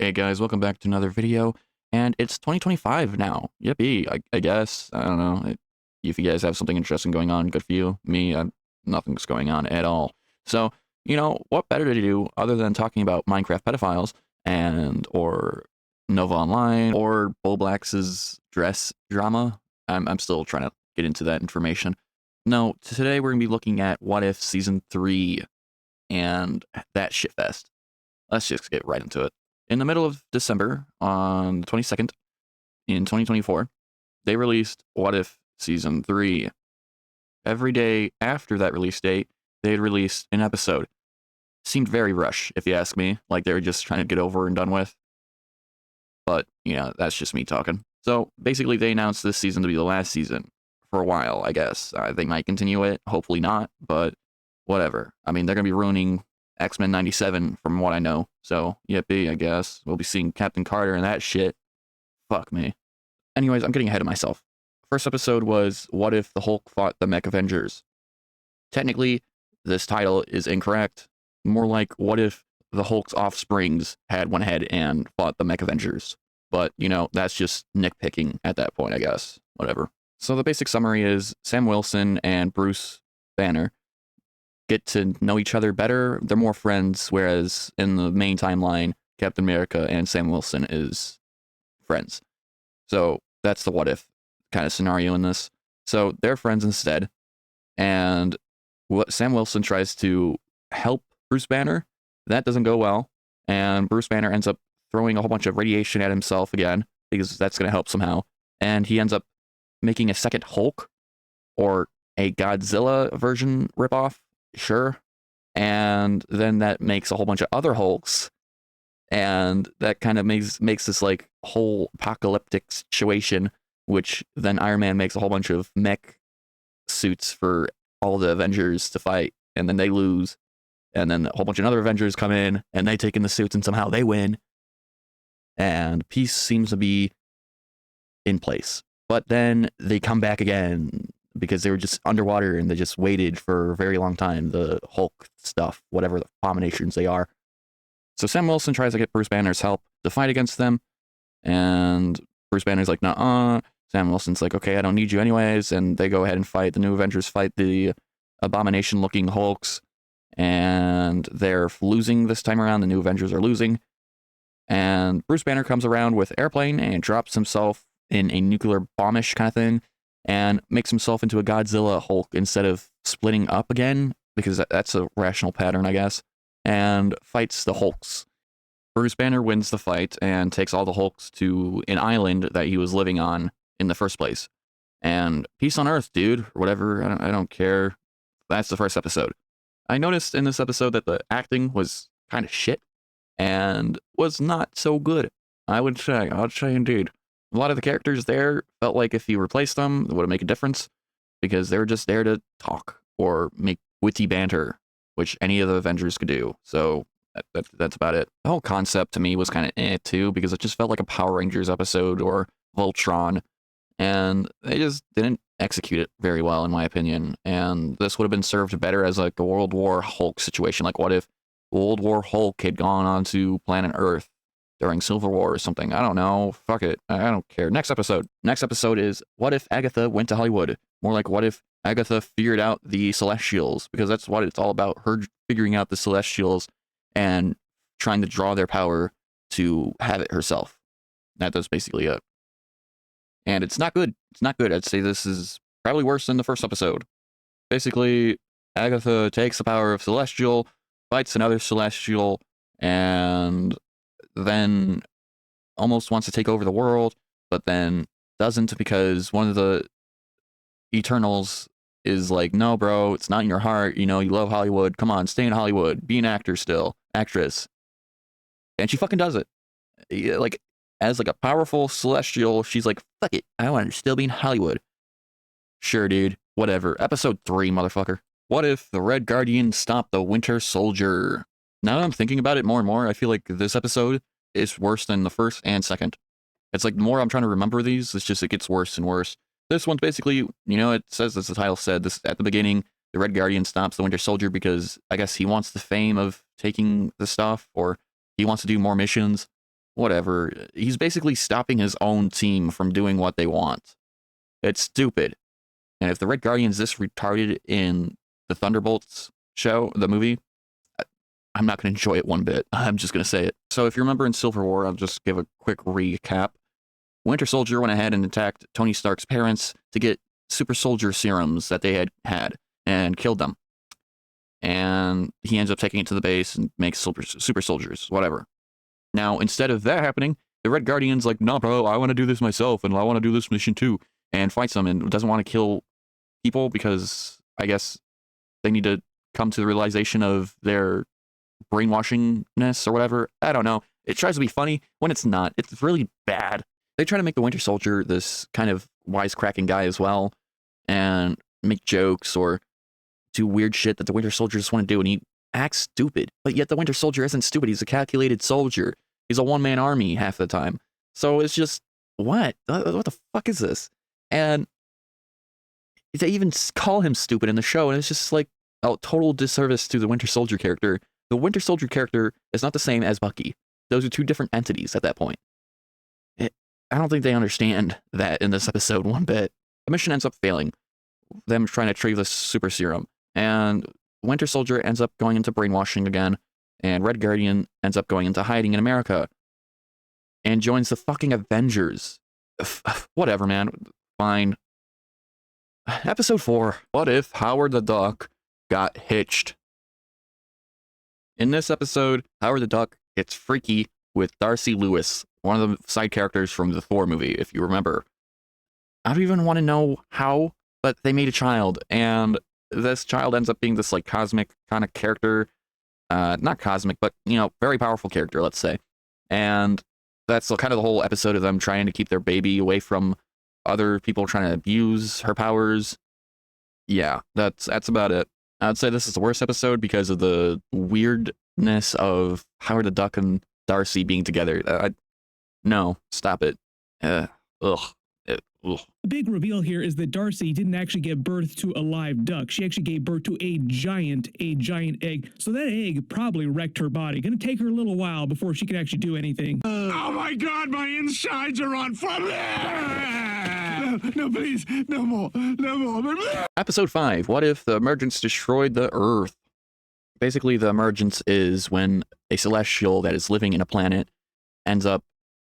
Hey guys, welcome back to another video, and it's 2025 now. Yippee, I guess. I don't know. If you guys have something interesting going on, good for you. Me, nothing's going on at all. So, what better to do other than talking about Minecraft pedophiles or Nova Online or Bull Blacks's dress drama? I'm still trying to get into that information. No, today we're gonna be looking at What If Season 3 and that shitfest. Let's just get right into it. In the middle of December, on the 22nd in 2024, they released What If Season 3. Every day after that release date, they had released an episode. Seemed very rushed, if you ask me, like they were just trying to get over and done with. But, that's just me talking. So, basically, they announced this season to be the last season for a while, I guess. They might continue it, hopefully not, but whatever. I mean, they're going to be ruining X-Men 97 from what I know. So, yippee, I guess. We'll be seeing Captain Carter and that shit. Fuck me. Anyways, I'm getting ahead of myself. First episode was What If the Hulk Fought the Mech Avengers? Technically, this title is incorrect. More like What If the Hulk's offsprings had one head and fought the Mech Avengers? But, that's just nitpicking at that point, I guess. Whatever. So the basic summary is Sam Wilson and Bruce Banner get to know each other better. They're more friends, whereas in the main timeline, Captain America and Sam Wilson is friends. So that's the what if kind of scenario in this. So they're friends instead. And Sam Wilson tries to help Bruce Banner. That doesn't go well. And Bruce Banner ends up throwing a whole bunch of radiation at himself again, because that's going to help somehow. And he ends up making a second Hulk, or a Godzilla version ripoff. Sure. And then that makes a whole bunch of other Hulks. And that kind of makes this like whole apocalyptic situation, which then Iron Man makes a whole bunch of mech suits for all the Avengers to fight, and then they lose. And then a whole bunch of other Avengers come in, and they take in the suits, and somehow they win. And peace seems to be in place. But then they come back again, because they were just underwater and they just waited for a very long time, the Hulk stuff, whatever the abominations they are. So Sam Wilson tries to get Bruce Banner's help to fight against them, and Bruce Banner's like, nuh-uh. Sam Wilson's like, okay, I don't need you anyways, and they go ahead and fight. The new Avengers fight the abomination-looking Hulks, and they're losing this time around. The new Avengers are losing, and Bruce Banner comes around with airplane and drops himself in a nuclear bombish kind of thing, and makes himself into a Godzilla Hulk instead of splitting up again, because that's a rational pattern, I guess, and fights the Hulks. Bruce Banner wins the fight and takes all the Hulks to an island that he was living on in the first place. And peace on Earth, dude, or whatever, I don't care. That's the first episode. I noticed in this episode that the acting was kind of shit and was not so good. I would say indeed. A lot of the characters there felt like if you replaced them, it would make a difference, because they were just there to talk or make witty banter, which any of the Avengers could do. So that's about it. The whole concept to me was kind of too, because it just felt like a Power Rangers episode or Voltron, and they just didn't execute it very well, in my opinion. And this would have been served better as like a World War Hulk situation. Like, what if World War Hulk had gone onto planet Earth during Civil War or something? I don't know. Fuck it. I don't care. Next episode. Next episode is What If Agatha Went to Hollywood? More like What If Agatha figured out the Celestials? Because that's what it's all about. Her figuring out the Celestials and trying to draw their power to have it herself. That's basically it. And it's not good. It's not good. I'd say this is probably worse than the first episode. Basically, Agatha takes the power of Celestial, fights another Celestial, and then almost wants to take over the world, but then doesn't, because one of the Eternals is like, no, bro, it's not in your heart. You love Hollywood. Come on, stay in Hollywood. Be an actor still. Actress. And she fucking does it. Like, as like a powerful Celestial, she's like, fuck it. I want to still be in Hollywood. Sure, dude. Whatever. Episode 3, motherfucker. What if the Red Guardian stopped the Winter Soldier? Now that I'm thinking about it more and more, I feel like this episode is worse than the first and second. It's like the more I'm trying to remember these, it's just it gets worse and worse. This one's basically, it says, as the title said, this at the beginning, the Red Guardian stops the Winter Soldier because I guess he wants the fame of taking the stuff, or he wants to do more missions, whatever. He's basically stopping his own team from doing what they want. It's stupid. And if the Red Guardian's this retarded in the Thunderbolts show, the movie, I'm not going to enjoy it one bit. I'm just going to say it. So if you remember in Civil War, I'll just give a quick recap. Winter Soldier went ahead and attacked Tony Stark's parents to get super soldier serums that they had and killed them. And he ends up taking it to the base and makes super soldiers, whatever. Now, instead of that happening, the Red Guardian's like, no, bro, I want to do this myself, and I want to do this mission too, and fights them, and doesn't want to kill people because I guess they need to come to the realization of their brainwashingness or whatever. I don't know. It tries to be funny when it's not. It's really bad. They try to make the Winter Soldier this kind of wisecracking guy as well, and make jokes or do weird shit that the Winter Soldier just want to do, and he acts stupid. But yet the Winter Soldier isn't stupid. He's a calculated soldier. He's a one-man army half the time. So it's just, what? What the fuck is this? And they even call him stupid in the show, and it's just like a total disservice to the Winter Soldier character. The Winter Soldier character is not the same as Bucky. Those are two different entities at that point. I don't think they understand that in this episode one bit. The mission ends up failing, them trying to retrieve the super serum, and Winter Soldier ends up going into brainwashing again, and Red Guardian ends up going into hiding in America, and joins the fucking Avengers. Whatever, man. Fine. Episode 4. What if Howard the Duck got hitched? In this episode, Howard the Duck gets freaky with Darcy Lewis, one of the side characters from the Thor movie, if you remember. I don't even want to know how, but they made a child, and this child ends up being this like cosmic kind of character. Not cosmic, but, you know, very powerful character, let's say. And that's kind of the whole episode of them trying to keep their baby away from other people trying to abuse her powers. Yeah, that's about it. I'd say this is the worst episode because of the weirdness of Howard the Duck and Darcy being together. No, stop it. Ugh. Ugh. The big reveal here is that Darcy didn't actually give birth to a live duck. She actually gave birth to a giant egg. So that egg probably wrecked her body. Gonna take her a little while before she can actually do anything. Oh my God, my insides are on fire! No, please, no more. Episode 5. What if the Emergence destroyed the Earth? Basically, the Emergence is when a celestial that is living in a planet ends up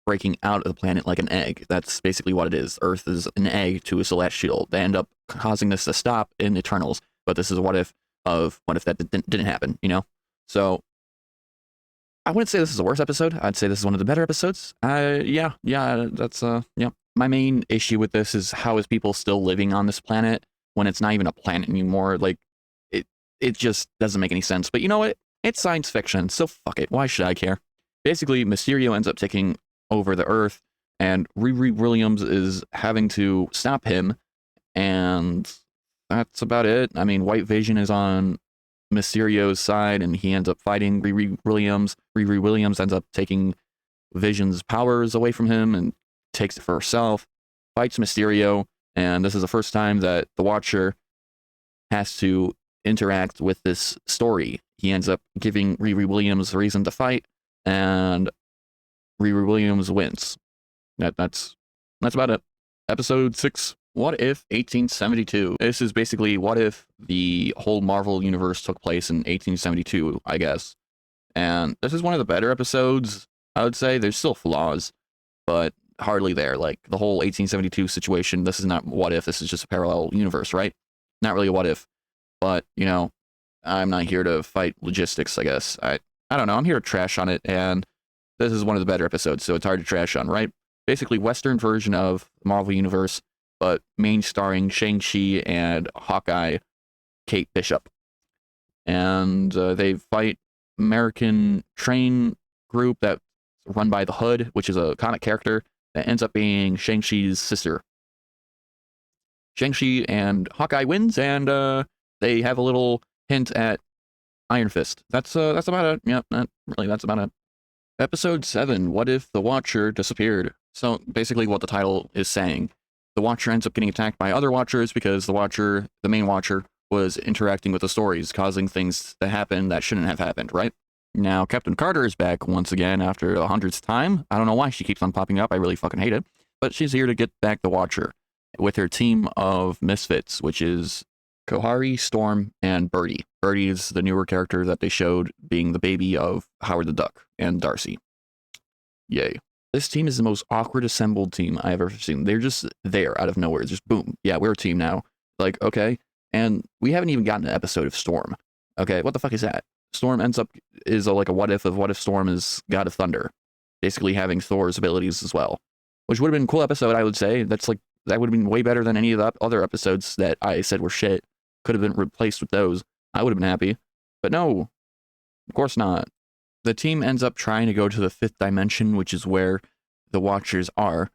breaking out of the planet like an egg. That's basically what it is. Earth is an egg to a celestial. They end up causing this to stop in Eternals, but this is a what if that didn't happen, you know? So I wouldn't say this is the worst episode. I'd say this is one of the better episodes. Yeah, that's yeah. My main issue with this is how is people still living on this planet when it's not even a planet anymore? Like it just doesn't make any sense. But you know what? It's science fiction, so fuck it. Why should I care? Basically, Mysterio ends up taking over the Earth, and Riri Williams is having to stop him, and that's about it. I mean, White Vision is on Mysterio's side, and he ends up fighting Riri Williams. Riri Williams ends up taking Vision's powers away from him and takes it for herself, fights Mysterio, and this is the first time that the Watcher has to interact with this story. He ends up giving Riri Williams a reason to fight, and Riri Williams wins. That's about it. Episode 6. What if 1872? This is basically what if the whole Marvel universe took place in 1872, I guess. And this is one of the better episodes, I would say. There's still flaws, but hardly there. Like, the whole 1872 situation, this is not what if, this is just a parallel universe, right? Not really a what if, but, you know, I'm not here to fight logistics, I guess. I don't know, I'm here to trash on it, and this is one of the better episodes, so it's hard to trash on, right? Basically, Western version of Marvel Universe, but main starring Shang-Chi and Hawkeye, Kate Bishop. And they fight American train group that's run by the Hood, which is a comic character that ends up being Shang-Chi's sister. Shang-Chi and Hawkeye wins, and they have a little hint at Iron Fist. That's about it. Yeah, that's about it. Episode 7, what if the Watcher disappeared? So basically what the title is saying, the Watcher ends up getting attacked by other Watchers because the Watcher, the main Watcher, was interacting with the stories, causing things to happen that shouldn't have happened, right? Now, Captain Carter is back once again after the 100th time. I don't know why she keeps on popping up. I really fucking hate it. But she's here to get back the Watcher with her team of misfits, which is Kohari, Storm, and Birdie. Birdie is the newer character that they showed being the baby of Howard the Duck and Darcy. Yay. This team is the most awkward assembled team I've ever seen. They're just there out of nowhere. It's just boom. Yeah, we're a team now. Like, okay. And we haven't even gotten an episode of Storm. Okay, what the fuck is that? Storm ends up is like a what if of what if Storm is God of Thunder, basically having Thor's abilities as well, which would have been a cool episode, I would say. That would have been way better than any of the other episodes that I said were shit. Could have been replaced with those. I would have been happy, but no, of course not. The team ends up trying to go to the 5th dimension, which is where the Watchers are,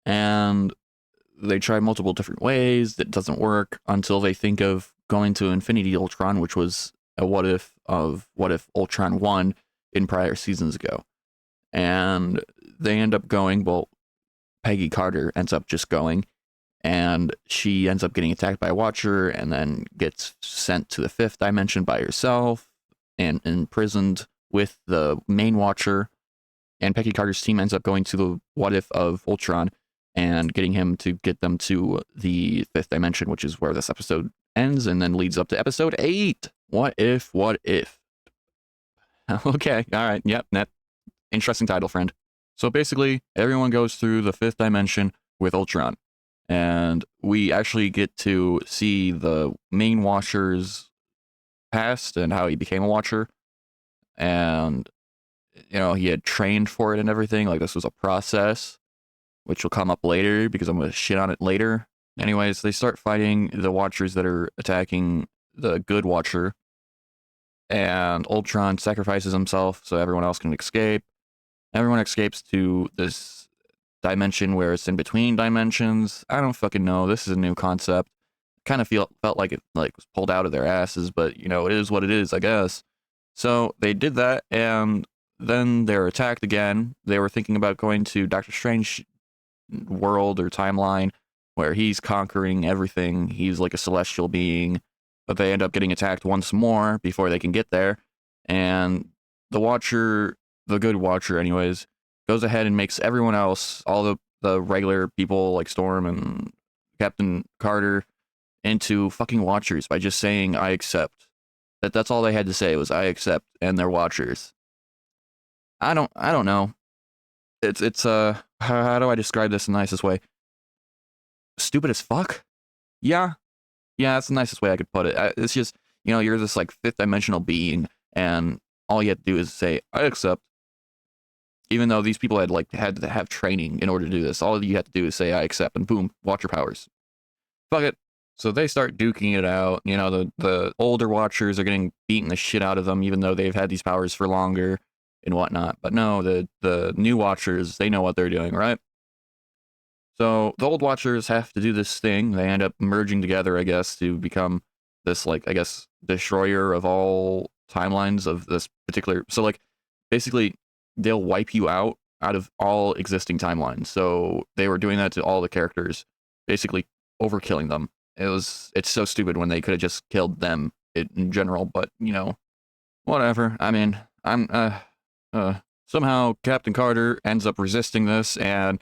and they try multiple different ways. That doesn't work until they think of going to Infinity Ultron, which was a what if Ultron won in prior seasons ago. And they end up going, well, Peggy Carter ends up just going, and she ends up getting attacked by a Watcher and then gets sent to the 5th dimension by herself and imprisoned with the main Watcher. And Peggy Carter's team ends up going to the what if of Ultron and getting him to get them to the 5th dimension, which is where this episode ends and then leads up to episode 8. What if? Okay, all right, yep, that interesting title, friend. So basically, everyone goes through the 5th dimension with Ultron, and we actually get to see the main Watcher's past and how he became a Watcher, and you know, he had trained for it and everything. Like, this was a process, which will come up later because I'm gonna shit on it later. Anyways, they start fighting the Watchers that are attacking the good Watcher, and Ultron sacrifices himself so everyone else can escape. Everyone escapes to this dimension where it's in between dimensions. I don't fucking know. This is a new concept. Kind of felt like it was pulled out of their asses, but you know, it is what it is, I guess. So they did that, and then they're attacked again. They were thinking about going to Doctor Strange world or timeline where he's conquering everything. He's like a celestial being, but they end up getting attacked once more before they can get there. And the Watcher, the good Watcher anyways, goes ahead and makes everyone else, all the regular people like Storm and Captain Carter, into fucking Watchers by just saying, I accept. That's all they had to say was, I accept, and they're Watchers. I don't know. It's how do I describe this in the nicest way? Stupid as fuck? Yeah, that's the nicest way I could put it. It's just, you know, you're this like 5th dimensional being, and all you have to do is say, I accept. Even though these people had to have training in order to do this, all you have to do is say, I accept, and boom, Watcher powers. Fuck it. So they start duking it out. You know, the older Watchers are getting beaten the shit out of them, even though they've had these powers for longer and whatnot. But no, the new Watchers, they know what they're doing, right? So the old Watchers have to do this thing. They end up merging together, I guess, to become this, like, I guess, destroyer of all timelines of this particular. So, like, basically, they'll wipe you out of all existing timelines. So they were doing that to all the characters, basically overkilling them. It's so stupid when they could have just killed them in general, but, you know, whatever. I mean, somehow Captain Carter ends up resisting this and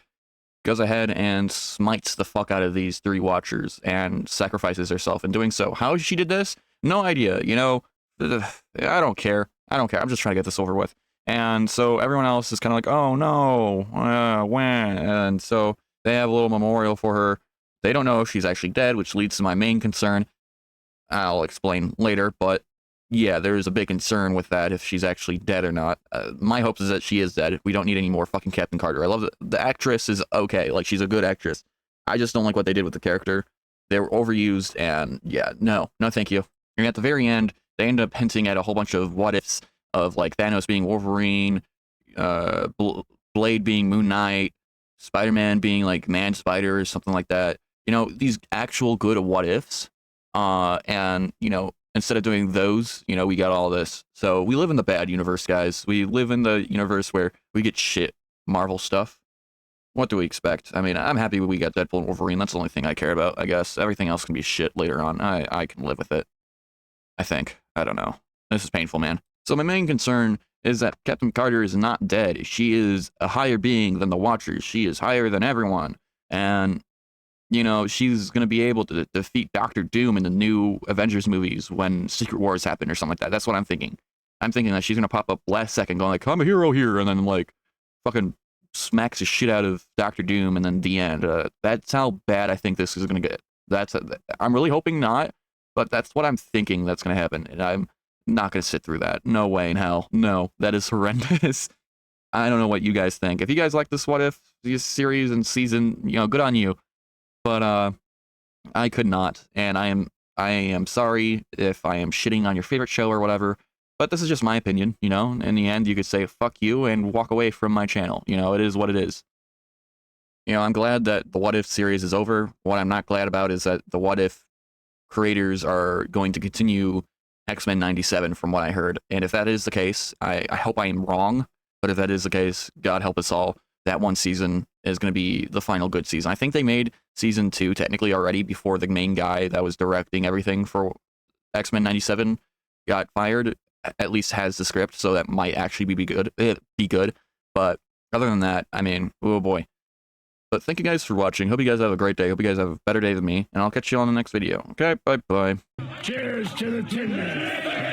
goes ahead and smites the fuck out of these 3 Watchers and sacrifices herself in doing so. How she did this? No idea. You know, I don't care. I'm just trying to get this over with. And so everyone else is kind of like, oh no, when? And so they have a little memorial for her. They don't know if she's actually dead, which leads to my main concern. I'll explain later, but yeah, there is a big concern with that, if she's actually dead or not. My hopes is that she is dead. We don't need any more fucking Captain Carter. I love it. The actress is okay. Like, she's a good actress. I just don't like what they did with the character. They were overused, and yeah, no, thank you. And at the very end, they end up hinting at a whole bunch of what ifs of, like, Thanos being Wolverine, Blade being Moon Knight, Spider-Man being, like, Man-Spider or something like that. You know, these actual good what ifs. And, you know, instead of doing those, you know, we got all this. So we live in the bad universe, guys. We live in the universe where we get shit Marvel stuff. What do we expect? I mean, I'm happy we got Deadpool and Wolverine. That's the only thing I care about, I guess. Everything else can be shit later on. I can live with it. I think. I don't know. This is painful, man. So my main concern is that Captain Carter is not dead. She is a higher being than the Watchers. She is higher than everyone. And, you know, she's going to be able to defeat Doctor Doom in the new Avengers movies when Secret Wars happen or something like that. That's what I'm thinking. I'm thinking that she's going to pop up last second going like, I'm a hero here. And then like fucking smacks the shit out of Doctor Doom and then the end. That's how bad I think this is going to get. I'm really hoping not, but that's what I'm thinking that's going to happen. And I'm not going to sit through that. No way in hell. No, that is horrendous. I don't know what you guys think. If you guys like this What If series and season, you know, good on you. But I could not, and I am sorry if I am shitting on your favorite show or whatever. But this is just my opinion, you know. In the end, you could say fuck you and walk away from my channel. You know, it is what it is. You know, I'm glad that the What If series is over. What I'm not glad about is that the What If creators are going to continue X-Men 97 from what I heard. And if that is the case, I hope I am wrong. But if that is the case, God help us all. That one season is going to be the final good season. I think they made season 2 technically already before the main guy that was directing everything for X-Men 97 got fired. At least has the script, so that might actually be good. But other than that, I mean, oh boy. But thank you guys for watching. Hope you guys have a great day. Hope you guys have a better day than me. And I'll catch you on the next video. Okay, bye-bye. Cheers to the Tin Man.